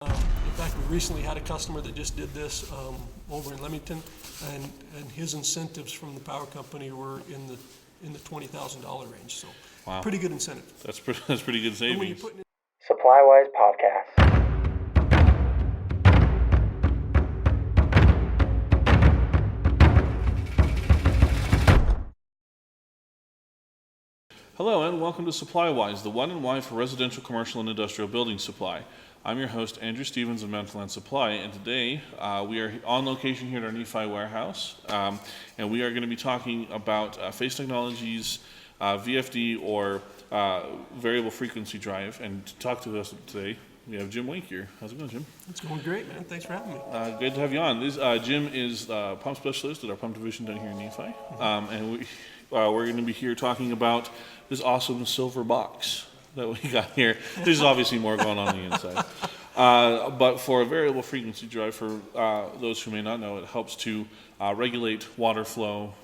In fact, we recently had a customer that just did this over in Leamington, and his incentives from the power company were in the $20,000 range. So, wow, pretty good incentive. That's pretty good savings. SupplyWise podcast. Hello and welcome to SupplyWise, the one and why for residential, commercial, and industrial building supply. I'm your host, Andrew Stevens of Mountain Land Supply, and today we are on location here at our Nephi warehouse, and we are going to be talking about Phase Technologies, VFD, or variable frequency drive. And to talk to us today, we have Jim Wake here. How's it going, Jim? It's going great, man. Thanks for having me. Good to have you on. Jim is the pump specialist at our pump division down here in Nephi, and we're going to be here talking about this awesome silver box that we got here. There's obviously more going on the inside. But for a variable frequency drive, for those who may not know, it helps to regulate water flow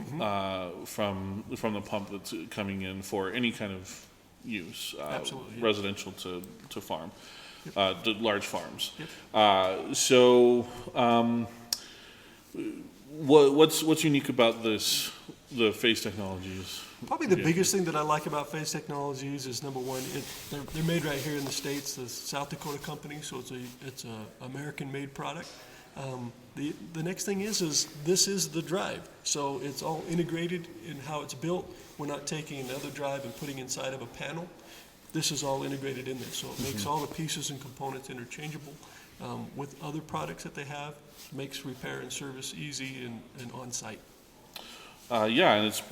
from the pump that's coming in for any kind of use, Absolutely, residential to farm, to large farms. Yep. What's unique about the Phase Technologies? Probably the biggest thing that I like about Phase Technologies is, number one, they're made right here in the States, the South Dakota company, so it's a American-made product. The next thing is this is the drive, so it's all integrated in how it's built. We're not taking another drive and putting inside of a panel. This is all integrated in there, so it makes all the pieces and components interchangeable with other products that they have. Makes repair and service easy and on-site. And it's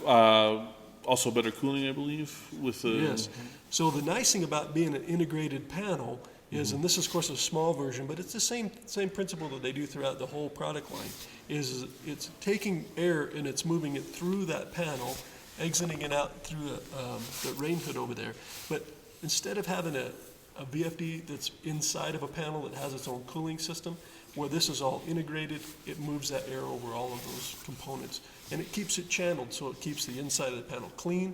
also better cooling, I believe, with the... Yes. So the nice thing about being an integrated panel is, and this is of course a small version, but it's the same principle that they do throughout the whole product line, is it's taking air and it's moving it through that panel, exiting it out through the rain hood over there. But instead of having a VFD that's inside of a panel that has its own cooling system, where this is all integrated, it moves that air over all of those components. And it keeps it channeled, so it keeps the inside of the panel clean.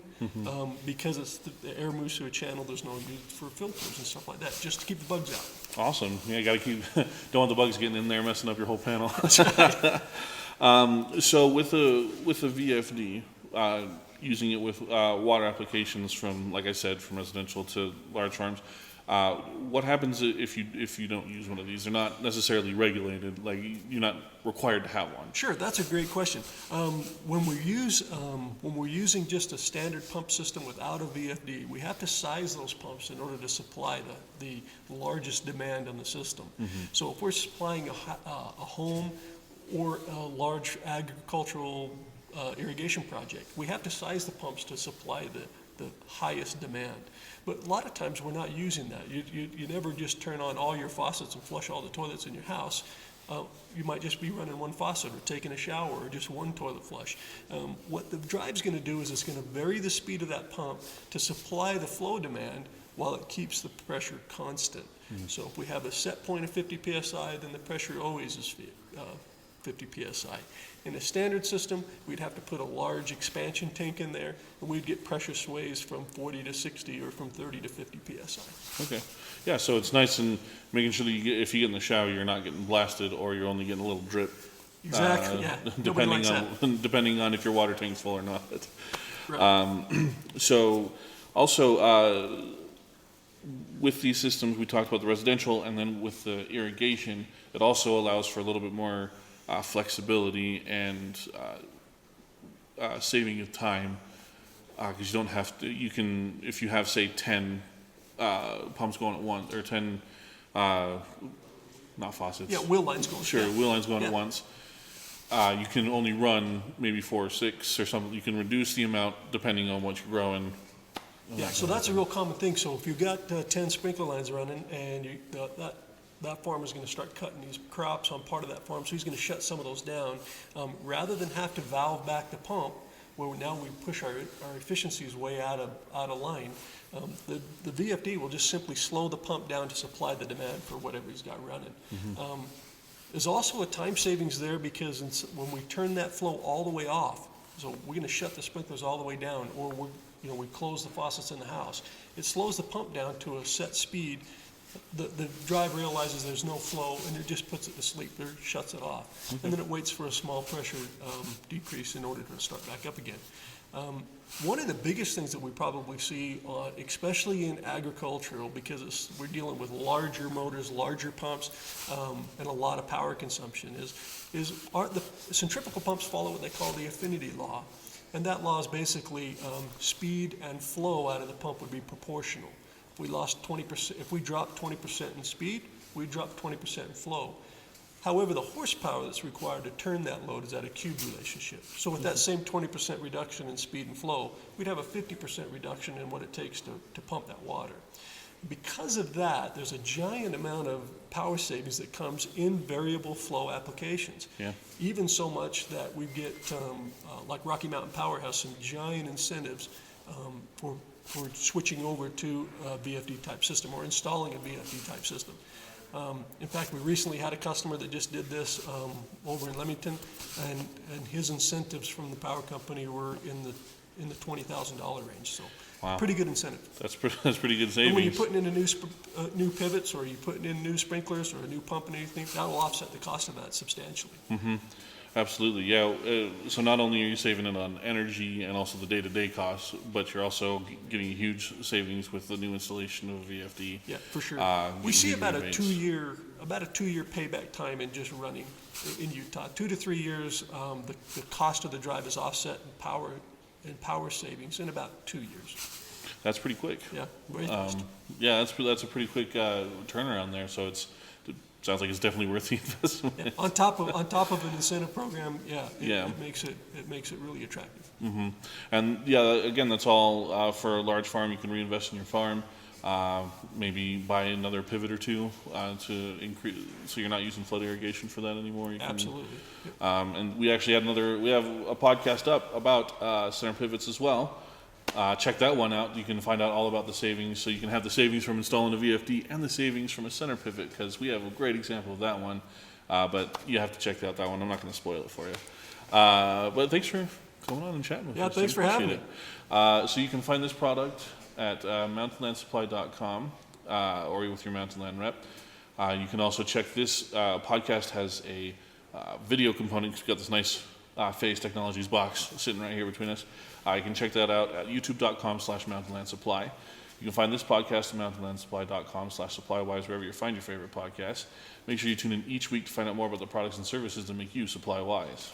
Because the air moves through a channel, there's no need for filters and stuff like that, just to keep the bugs out. Awesome. Yeah, you got to keep, don't want the bugs getting in there, messing up your whole panel. So with the VFD, using it with water applications from, like I said, from residential to large farms, what happens if you don't use one of these? They're not necessarily regulated, like you're not required to have one. Sure, that's a great question. When we're using just a standard pump system without a VFD, we have to size those pumps in order to supply the largest demand on the system. So if we're supplying a home or a large agricultural irrigation project, we have to size the pumps to supply the highest demand. But a lot of times we're not using that. You never just turn on all your faucets and flush all the toilets in your house. You might just be running one faucet or taking a shower or just one toilet flush. What the drive's going to do is it's going to vary the speed of that pump to supply the flow demand while it keeps the pressure constant. So if we have a set point of 50 psi, then the pressure always is 50 psi. In a standard system, we'd have to put a large expansion tank in there, and we'd get pressure sways from 40 to 60 or from 30 to 50 psi. Okay. Yeah, so it's nice in making sure that if you get in the shower, you're not getting blasted or you're only getting a little drip. Exactly, yeah. Depending on if your water tank's full or not. Right. So also, with these systems, we talked about the residential, and then with the irrigation, it also allows for a little bit more flexibility and saving of time, because you don't have to. You can, if you have, say, 10 pumps going at once, or 10 not faucets. Yeah, wheel lines going. Sure, yeah. wheel lines going at once. You can only run maybe 4 or 6 or something. You can reduce the amount depending on what you're growing. Yeah, so that's a real common thing. So if you've got 10 sprinkler lines running, and that farmer's going to start cutting these crops on part of that farm, so he's going to shut some of those down. Rather than have to valve back the pump, where now we push our efficiencies way out of line, the VFD will just simply slow the pump down to supply the demand for whatever he's got running. There's also a time savings there, because when we turn that flow all the way off, so we're going to shut the sprinklers all the way down, or we close the faucets in the house, it slows the pump down to a set speed the drive realizes there's no flow, and it just puts it to sleep, or shuts it off. And then it waits for a small pressure decrease in order to start back up again. One of the biggest things that we probably see, especially in agricultural, because we're dealing with larger motors, larger pumps, and a lot of power consumption, is the centrifugal pumps follow what they call the affinity law. And that law is basically speed and flow out of the pump would be proportional. If we lost 20%, if we dropped 20% in speed, we drop 20% in flow. However, the horsepower that's required to turn that load is at a cube relationship. So with that same 20% reduction in speed and flow, we'd have a 50% reduction in what it takes to pump that water. Because of that, there's a giant amount of power savings that comes in variable flow applications. Yeah. Even so much that we get, like Rocky Mountain Power has some giant incentives for switching over to a VFD type system or installing a VFD type system. In fact, we recently had a customer that just did this over in Leamington, and his incentives from the power company were in the $20,000 range. So, wow. Pretty good incentive. That's pretty good savings. And when you're putting in a new pivots, or you're putting in new sprinklers or a new pump and anything, that'll offset the cost of that substantially. Mm-hmm. Absolutely, yeah. So not only are you saving it on energy and also the day-to-day costs, but you're also getting huge savings with the new installation of VFD. Yeah, for sure. We see about a two-year payback time in just running in Utah. 2 to 3 years, the cost of the drive is offset in power savings in about 2 years. That's pretty quick. Yeah, very fast. Yeah, that's a pretty quick turnaround there. So it sounds like it's definitely worth the investment. Yeah. On top of an incentive program, it makes it really attractive. Mm-hmm. And again, that's all for a large farm. You can reinvest in your farm. Maybe buy another pivot or two to increase, so you're not using flood irrigation for that anymore. Absolutely. And we actually have a podcast up about center pivots as well. Check that one out. You can find out all about the savings. So you can have the savings from installing a VFD and the savings from a center pivot, because we have a great example of that one. But you have to check out that one. I'm not going to spoil it for you. But thanks for coming on and chatting with us. Yeah, thanks for having me. So you can find this product at mountainlandsupply.com or with your Mountain Land rep. You can also check this podcast has a video component. We've got this nice Phase Technologies box sitting right here between us. You can check that out at youtube.com/mountainlandsupply. You can find this podcast at mountainlandsupply.com/SupplyWise, wherever you find your favorite podcasts. Make sure you tune in each week to find out more about the products and services that make you supply wise.